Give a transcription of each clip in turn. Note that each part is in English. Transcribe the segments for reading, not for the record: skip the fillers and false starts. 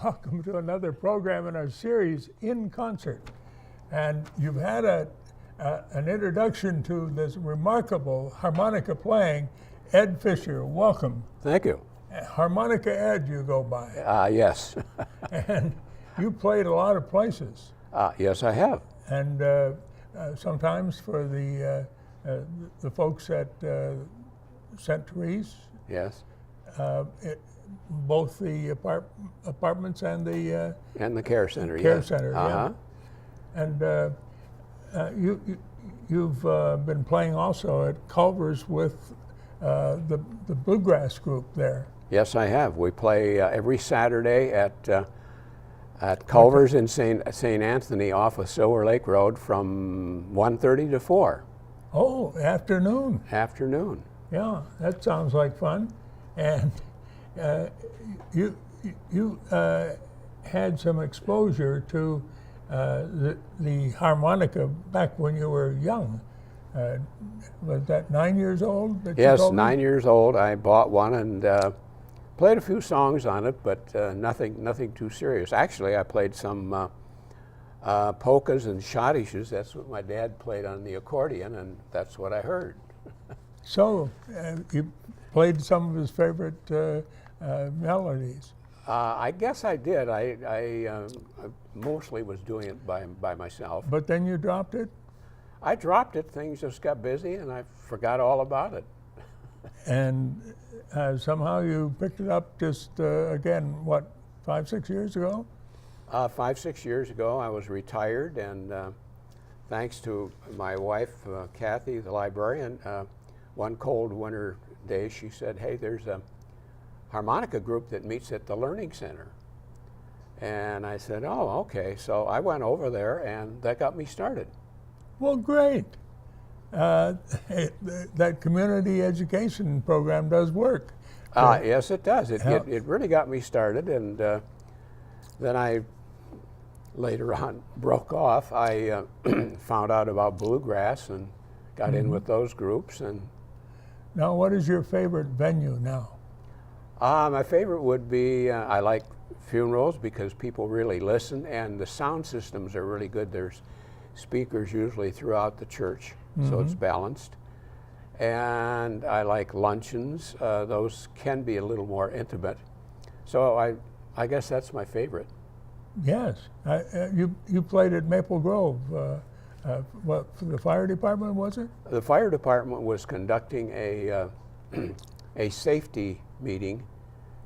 welcome to another program in our series, In Concert. And you've had an introduction to this remarkable harmonica playing, Ed Fischer. Welcome. Thank you. Harmonica Ed, you go by. Yes. And you played a lot of places. Yes, I have. And sometimes for the folks at St. Therese. Yes. Both the apartments and the care center. Care yes. center. Uh-huh. Yeah. And you've been playing also at Culver's with the bluegrass group there. Yes, I have. We play every Saturday at Culver's in St. Anthony off of Silver Lake Road from 1:30 to 4. Oh, afternoon. Afternoon. Yeah, that sounds like fun. And you had some exposure to the harmonica back when you were young. Was that 9 years old? That Yes, you told me? 9 years old. I bought one and played a few songs on it, but nothing too serious. Actually, I played some polkas and schottisches. That's what my dad played on the accordion, and that's what I heard. So you played some of his favorite melodies. I guess I did. I mostly was doing it by myself. But then you dropped it? I dropped it. Things just got busy, and I forgot all about it. And somehow you picked it up just, again, what, 5, 6 years ago? 5, 6 years ago, I was retired, and thanks to my wife, Kathy, the librarian, one cold winter day, she said, "Hey, there's a harmonica group that meets at the Learning Center." And I said, "Oh, okay." So I went over there, and that got me started. Well, great. That community education program does work. Yes, it does. It really got me started, and then I later on broke off. I found out about bluegrass and got in with those groups. And now, what is your favorite venue now? my favorite would be, I like funerals because people really listen, and the sound systems are really good. There's speakers usually throughout the church, so it's balanced. And I like luncheons. Those can be a little more intimate. So I guess that's my favorite. Yes. You played at Maple Grove. What, for the fire department, was it? The fire department was conducting a safety meeting,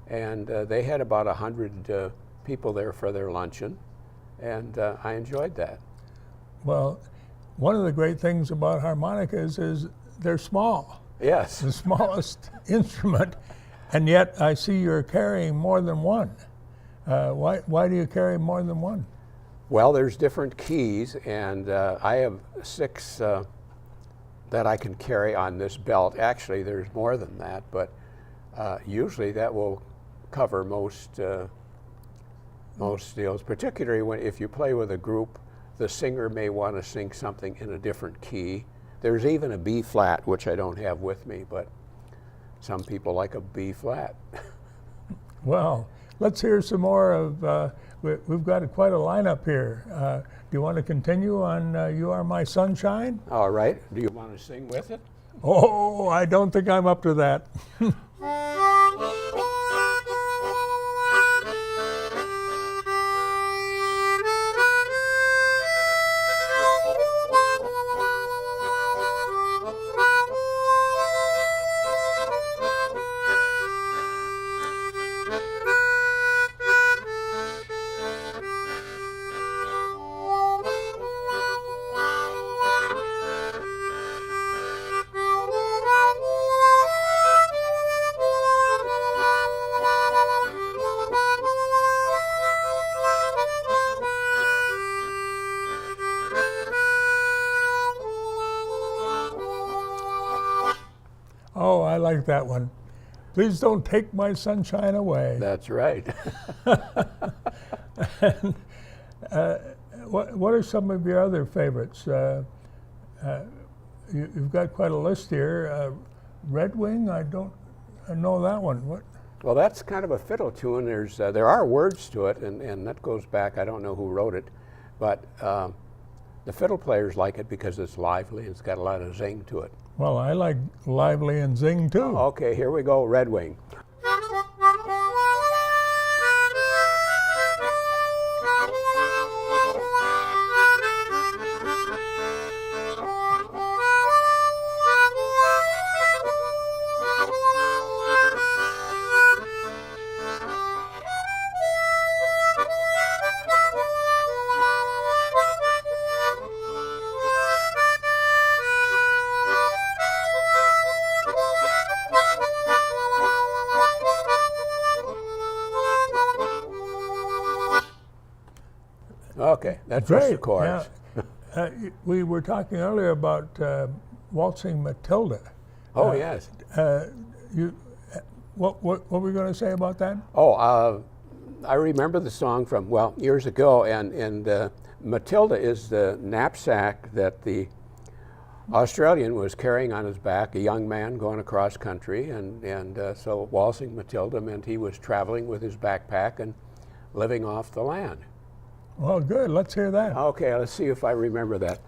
and they had about 100 people there for their luncheon, and I enjoyed that. Well, one of the great things about harmonicas is they're small. Yes. The smallest instrument, and yet I see you're carrying more than one. Why do you carry more than one? Well, there's different keys, and I have 6 that I can carry on this belt. Actually, there's more than that, but usually that will cover most deals, particularly if you play with a group, the singer may want to sing something in a different key. There's even a B flat, which I don't have with me, but some people like a B flat. Well, let's hear some more of, we've got quite a lineup here. Do you want to continue on You Are My Sunshine? All right. Do you want to sing with it? Oh, I don't think I'm up to that. Oh, I like that one. Please don't take my sunshine away. That's right. And, what are some of your other favorites? You've got quite a list here. Red Wing, I know that one. What? Well, that's kind of a fiddle tune. There are words to it, and that goes back. I don't know who wrote it, but the fiddle players like it because it's lively. It's got a lot of zing to it. Well, I like lively and zing too. Okay, here we go. Red Wing. Okay, that's just the chorus. Yeah. We were talking earlier about waltzing Matilda. Oh, yes. What were we going to say about that? Oh, I remember the song from, well, years ago, and Matilda is the knapsack that the Australian was carrying on his back, a young man going across country, and so waltzing Matilda meant he was traveling with his backpack and living off the land. Well, good. Let's hear that. Okay, let's see if I remember that.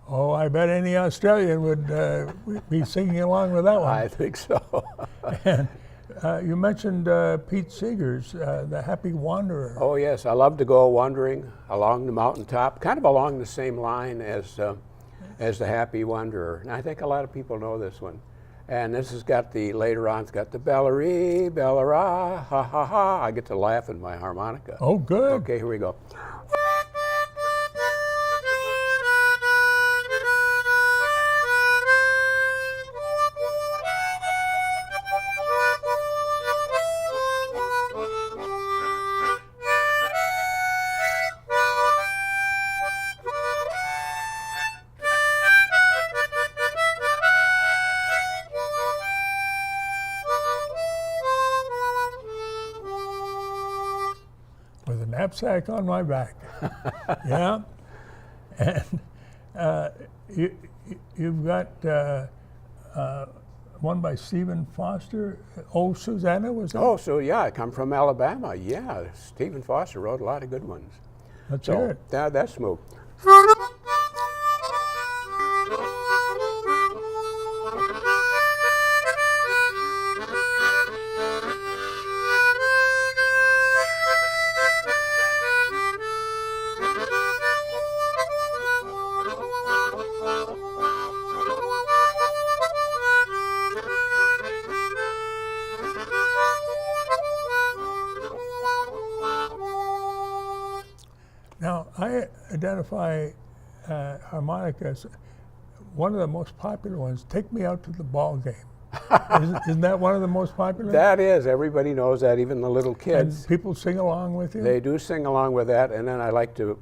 Oh, I bet any Australian would be singing along with that one. I think so. And you mentioned Pete Seeger's The Happy Wanderer. Oh, yes. I love to go wandering along the mountaintop, kind of along the same line as The Happy Wanderer. And I think a lot of people know this one. And this has got later on, it's got the Bellary, Bellara, ha ha ha. I get to laugh in my harmonica. Oh, good. Okay, here we go. With a knapsack on my back. Yeah. And you've got one by Stephen Foster. Oh, Susanna, was that? Oh, so yeah, I come from Alabama. Yeah, Stephen Foster wrote a lot of good ones. Let's hear it. That's smooth. Now, I identify harmonica as one of the most popular ones. Take Me Out to the Ball Game. Isn't that one of the most popular? That is. Everybody knows that, even the little kids. And people sing along with you? They do sing along with that, and then I like to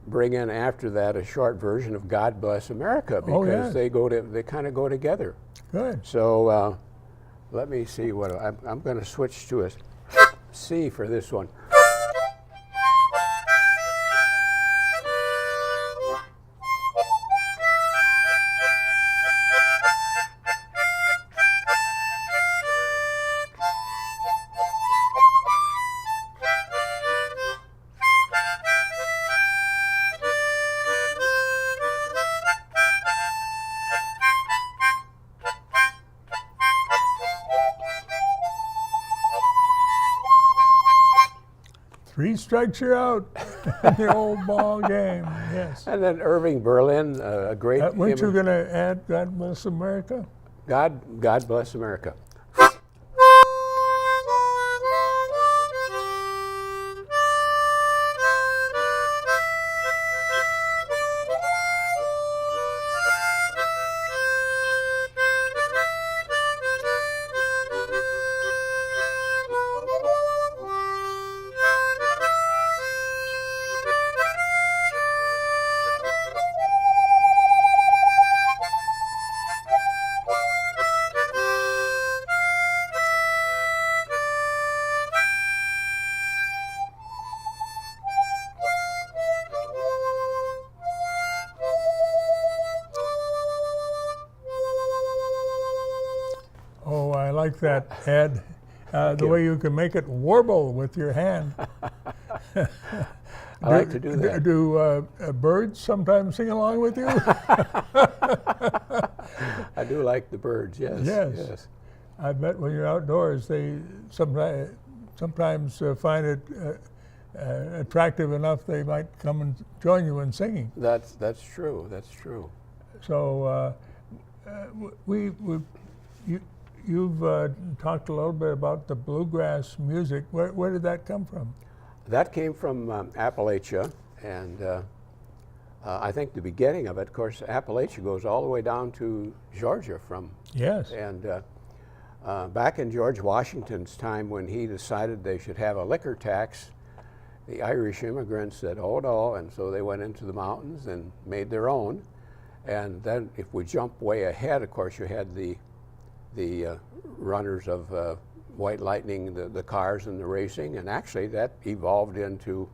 bring in after that a short version of God Bless America, because they kind of go together. Good. So let me see what I'm going to switch to a C for this one. Three strikes, you're out. The old ball game, yes. And then Irving Berlin, a great. Weren't you going to add God Bless America? God Bless America. like that, Ed. The you. way you can make it warble with your hand. I like to do that. Do birds sometimes sing along with you? I do like the birds, yes. Yes. I bet when you're outdoors, they sometimes find it attractive enough they might come and join you in singing. That's true. That's true. So you've talked a little bit about the bluegrass music. Where did that come from? That came from Appalachia, and I think the beginning of it, of course, Appalachia goes all the way down to Georgia from. Yes. And back in George Washington's time, when he decided they should have a liquor tax, the Irish immigrants said, "Oh no," and so they went into the mountains and made their own. And then, if we jump way ahead, of course, you had the runners of White Lightning, the cars and the racing, and actually that evolved into,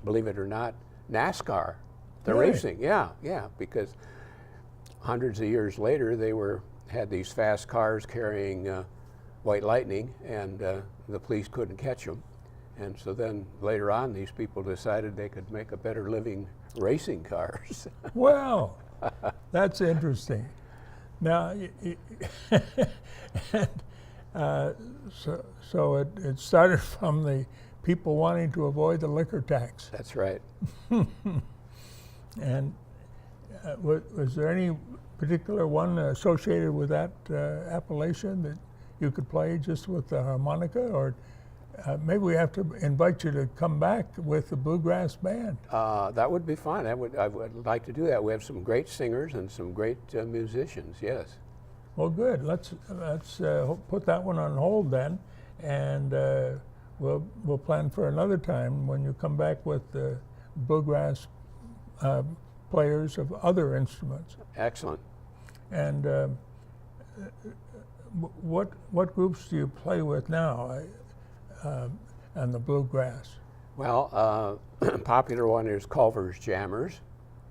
believe it or not, NASCAR, the Really? racing. Yeah, because hundreds of years later they had these fast cars carrying White Lightning, and the police couldn't catch them. And so then later on, these people decided they could make a better living racing cars. Well, that's interesting. Now, so it started from the people wanting to avoid the liquor tax. That's right. And was there any particular one associated with that appellation that you could play just with the harmonica, or maybe we have to invite you to come back with the bluegrass band? That would be fun. I would like to do that. We have some great singers and some great musicians. Yes. Well, good. Let's put that one on hold then, and we'll plan for another time when you come back with the bluegrass players of other instruments. Excellent. And what groups do you play with now on the bluegrass? Well, popular one is Culver's Jammers.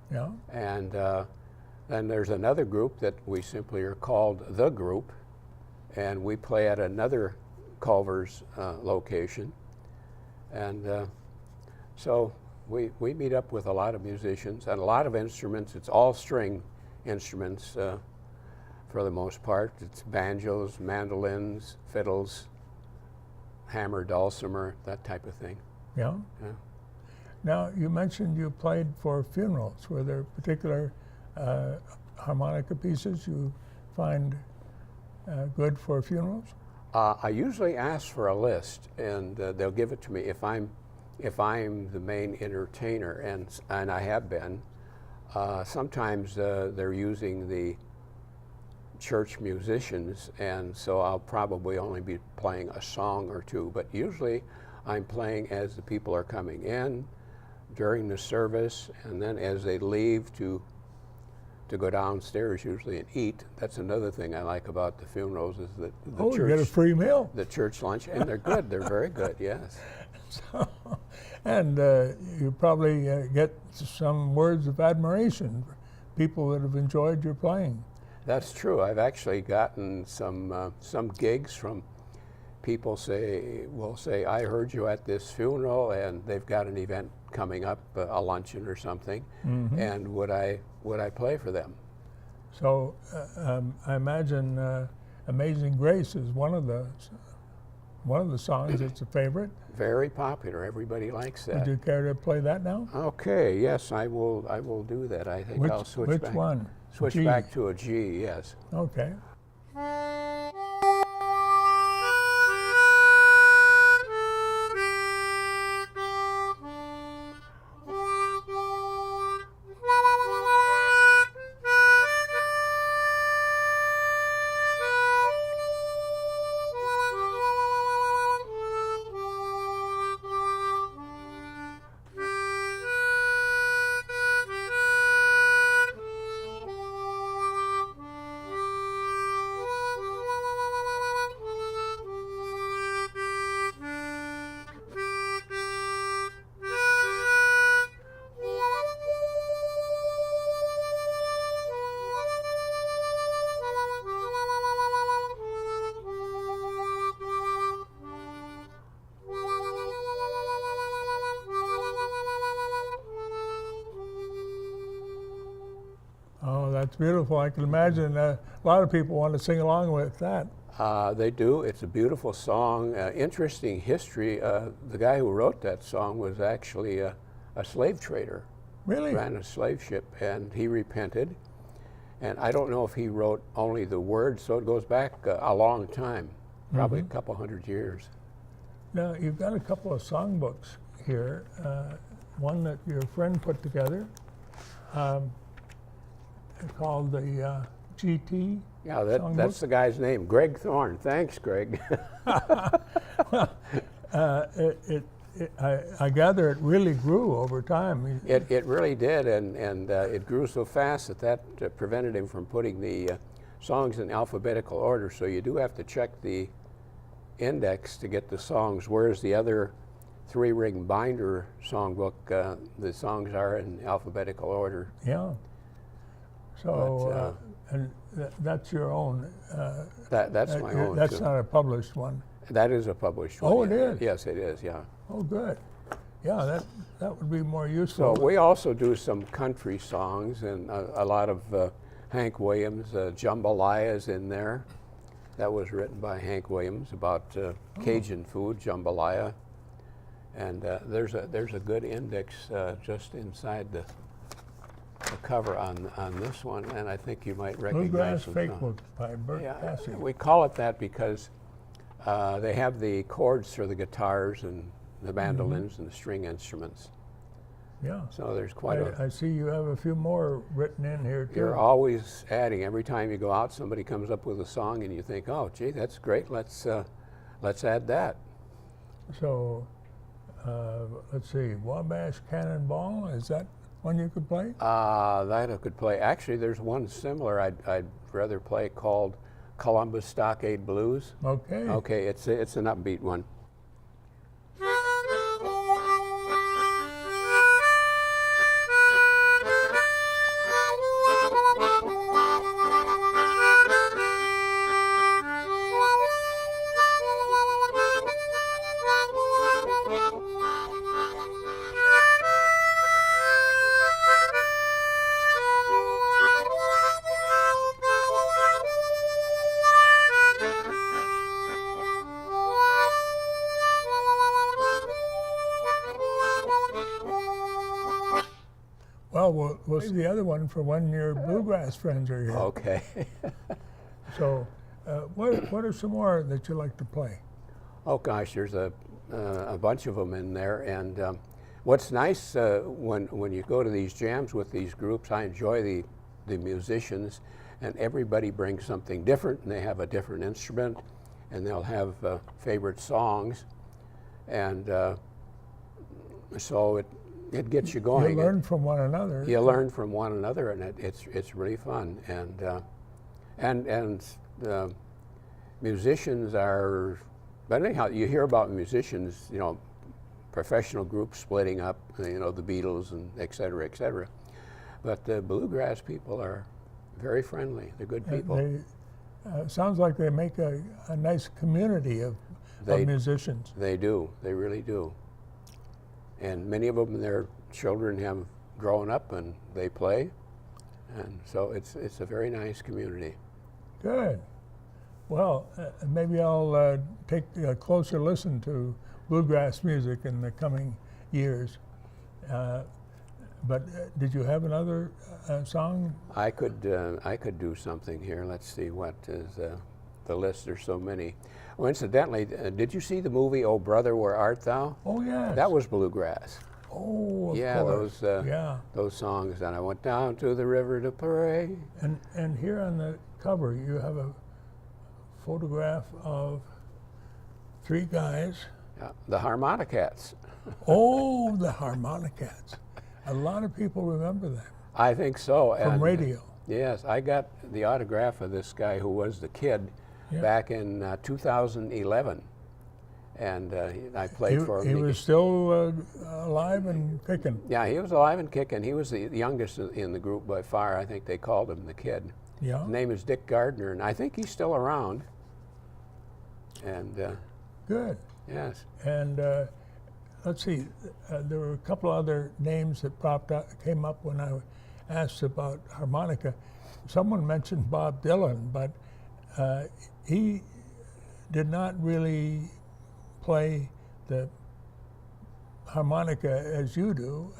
Yeah. And then there's another group that we simply are called The Group, and we play at another Culver's location. And so we meet up with a lot of musicians and a lot of instruments. It's all string instruments for the most part. It's banjos, mandolins, fiddles, hammer, dulcimer, that type of thing. Yeah. Yeah. Now, you mentioned you played for funerals. Were there particular harmonica pieces you find good for funerals? I usually ask for a list, and they'll give it to me if I'm the main entertainer, and I have been. Sometimes they're using the church musicians, and so I'll probably only be playing a song or two, but usually I'm playing as the people are coming in during the service, and then as they leave to go downstairs usually and eat. That's another thing I like about the funerals, is that the church, you get a free meal. the church lunch, and they're good. They're very good. Yes. So, and you probably get some words of admiration for people that have enjoyed your playing. That's true. I've actually gotten some gigs from people will say, I heard you at this funeral, and they've got an event coming up, a luncheon or something, Mm-hmm. and would I play for them? So I imagine "Amazing Grace" is one of the songs that's a favorite. Very popular. Everybody likes that. Would you care to play that now? Okay. Yes, I will do that. I think I'll switch which back. one? Switch G. back to a G. Yes. Okay. That's beautiful. I can imagine a lot of people want to sing along with that. They do. It's a beautiful song. Interesting history. The guy who wrote that song was actually a slave trader. Really? Ran a slave ship, and he repented. And I don't know if he wrote only the words, so it goes back a long time, probably a couple hundred years. Now, you've got a couple of songbooks here. One that your friend put together called the GT. Yeah, that's the guy's name, Greg Thorne. Thanks, Greg. I gather it really grew over time. It really did, and it grew so fast that prevented him from putting the songs in alphabetical order. So you do have to check the index to get the songs, whereas the other three-ring binder songbook, the songs are in alphabetical order. Yeah. So, and that's your own. That's my own. That's too. not a published one. That is a published one. Oh, it is? Yes, it is, yeah. Oh, good. Yeah, that would be more useful. So we also do some country songs and a lot of Hank Williams, Jambalayas in there. That was written by Hank Williams about Cajun food, jambalaya. And there's a good index just inside the cover on this one, and I think you might recognize Bluegrass some Fake songs. Book by Bert Passy. We call it that because they have the chords for the guitars and the mandolins and the string instruments. Yeah. So there's quite I see you have a few more written in here too. You're always adding. Every time you go out, somebody comes up with a song, and you think, "Oh, gee, that's great. Let's add that." So, let's see. Wabash Cannonball, is that one you could play? That I could play. Actually, there's one similar I'd rather play called Columbus Stockade Blues. Okay. Okay, it's an upbeat one. Well, we'll see the other one for when your bluegrass friends are here. Okay. So, what are some more that you like to play? Oh gosh, there's a bunch of them in there, and what's nice when you go to these jams with these groups, I enjoy the musicians, and everybody brings something different, and they have a different instrument, and they'll have favorite songs, and so it gets you going. You learn from one another. You learn from one another, and it's really fun, and musicians are. But anyhow, you hear about musicians, professional groups splitting up, the Beatles and et cetera, et cetera. But the bluegrass people are very friendly. They're good people. Sounds like they make a nice community of musicians. They do. They really do. And many of them, their children have grown up and they play. And so it's a very nice community. Good. Well, maybe I'll take a closer listen to bluegrass music in the coming years. But did you have another song? I could do something here. Let's see what is the list. There's so many. Oh, incidentally, did you see the movie "Oh Brother, Where Art Thou"? Oh yes. That was bluegrass. Oh, of yeah, course. those songs. And I went down to the river to pray. And here on the cover, you have a photograph of three guys. Yeah, the Harmonicats. Oh, the Harmonicats. A lot of people remember them. I think so. From radio. Yes, I got the autograph of this guy who was the kid back in 2011. And I played for him. He was still alive and kicking. Yeah, he was alive and kicking. He was the youngest in the group by far. I think they called him the kid. Yeah. His name is Dick Gardner, and I think he's still around. And good. Yes. And let's see, there were a couple other names that came up when I asked about harmonica. someone mentioned Bob Dylan, but he did not really play the harmonica as you do.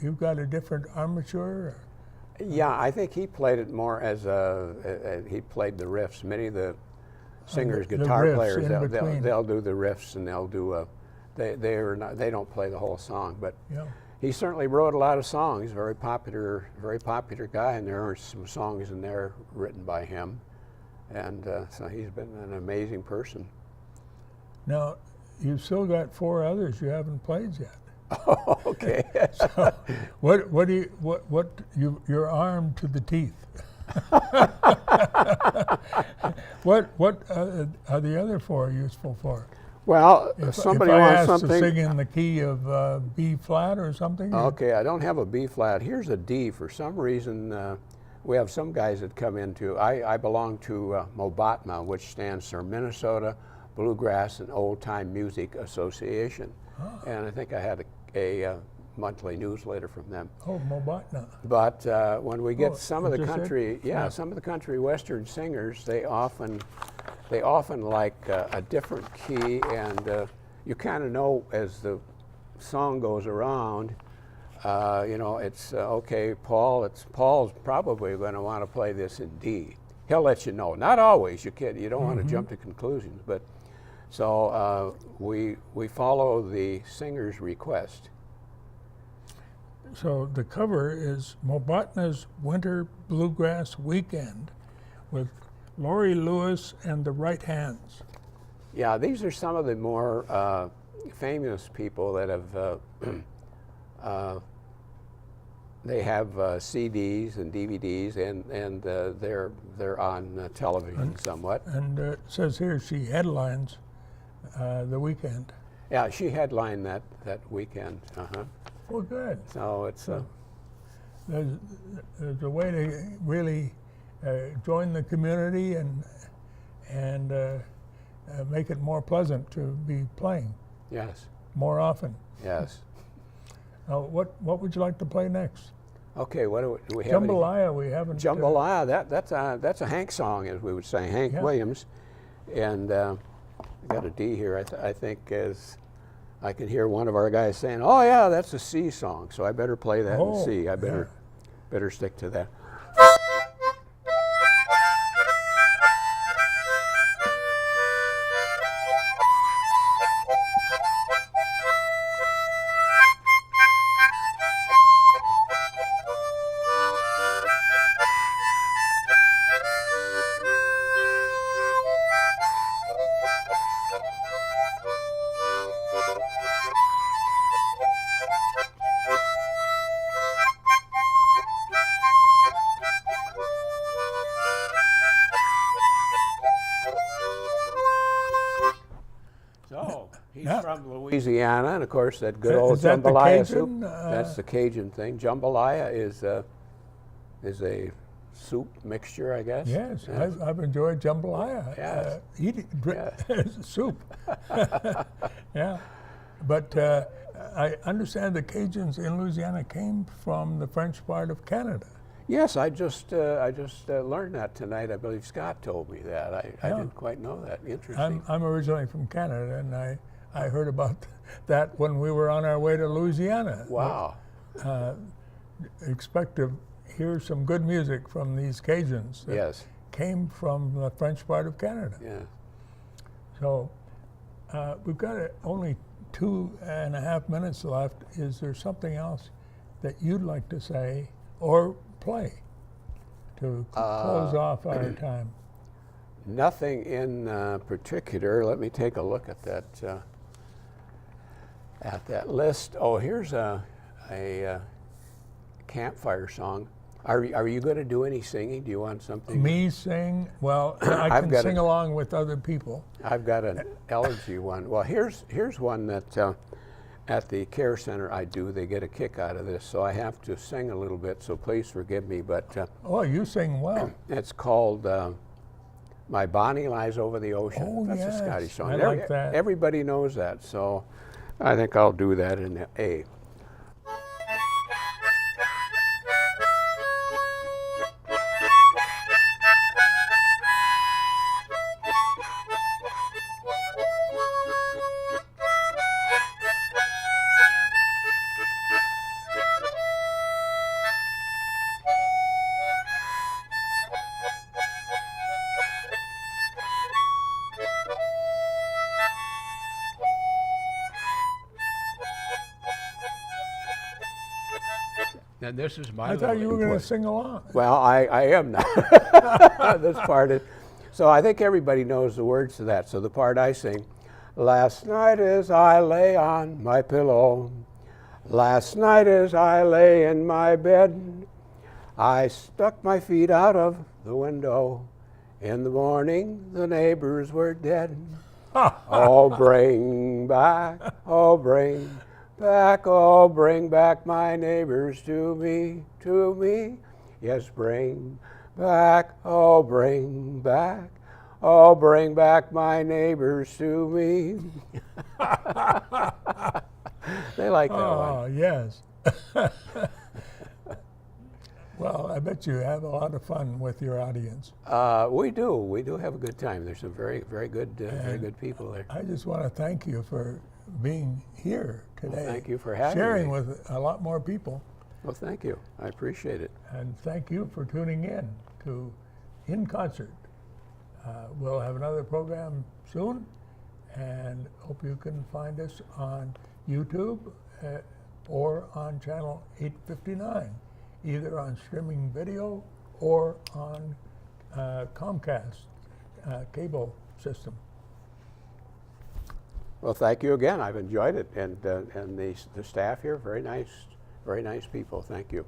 You've got a different armature? Yeah, I think he played it more as he played the riffs. Many of the singers, guitar players, they'll do the riffs, and they'll do they don't play the whole song. But Yeah. he certainly wrote a lot of songs. Very popular guy, and there are some songs in there written by him. And so he's been an amazing person. Now, you've still got 4 others you haven't played yet. Oh, okay. So, you're armed to the teeth. What are the other 4 useful for? Well, If somebody I wants asked something. to sing in the key of B flat or something. Okay, I don't have a B flat. Here's a D. For some reason, we have some guys that come into. I belong to MOBATMA, which stands for Minnesota Bluegrass and Old Time Music Association, and I think I had a monthly newsletter from them. Oh, Mobatna. But when we get some of the just it? country, Yeah. some of the country western singers, they often like a different key, and you kind of know as the song goes around, it's okay, Paul's probably going to want to play this in D. He'll let you know. Not always. You don't want to jump to conclusions, but so we follow the singer's request. So the cover is Mobatna's Winter Bluegrass Weekend with Laurie Lewis and the Right Hands. Yeah, these are some of the more famous people that have. They have CDs and DVDs, and they're on television somewhat. And it says here she headlines the weekend. Yeah, she headlined that weekend. Well, good. So it's There's a way to really join the community and make it more pleasant to be playing yes, more often. yes. What would you like to play next? Okay, what do we have? Jambalaya, we haven't. Jambalaya. That's a Hank song, as we would say, Hank Williams, and I got a D here. I think as I can hear one of our guys saying, "Oh yeah, that's a C song," so I better play that in C. I better stick to that. He's from Louisiana, and of course that good old jambalaya soup. That's the Cajun thing. Jambalaya is a soup mixture, I guess. Yes, I've enjoyed jambalaya. Yes. Eating soup. Yeah, but I understand the Cajuns in Louisiana came from the French part of Canada. Yes, I just learned that tonight. I believe Scott told me that. I didn't quite know that. Interesting. I'm originally from Canada, and I heard about that when we were on our way to Louisiana. Wow. Expect to hear some good music from these Cajuns that came from the French part of Canada. Yeah. So we've got only 2.5 minutes left. Is there something else that you'd like to say or play to close off our time? Nothing in particular. Let me take a look at that list. Oh, here's a campfire song. Are you going to do any singing? Do you want something? Me sing? Well, I can sing along with other people. I've got an elegy one. Well, here's one that at the care center I do. They get a kick out of this, so I have to sing a little bit. So please forgive me. But oh, you sing well. It's called "My Bonnie Lies Over the Ocean." Oh, That's yes. a Scottish song. I like that. Everybody knows that, so I think I'll do that in A. and this is my I thought you were going to input. sing along. Well, I am now. This part is, so I think everybody knows the words to that. So the part I sing, last night as I lay on my pillow, last night as I lay in my bed, I stuck my feet out of the window. In the morning, the neighbors were dead. Oh, bring back, oh, bring back, oh, bring back my neighbors to me, to me. Yes, bring back, oh, bring back, oh, bring back my neighbors to me. They like that one. Oh, yes. Well, I bet you have a lot of fun with your audience. We do have a good time. There's some very good people there. I just want to thank you for being here today. Well, thank you for having sharing me. with a lot more people. Well, thank you. I appreciate it. And thank you for tuning in to In Concert. We'll have another program soon, and hope you can find us on YouTube or on channel 859, either on streaming video or on Comcast cable system. Well, thank you again. I've enjoyed it, and the staff here, very nice people. Thank you.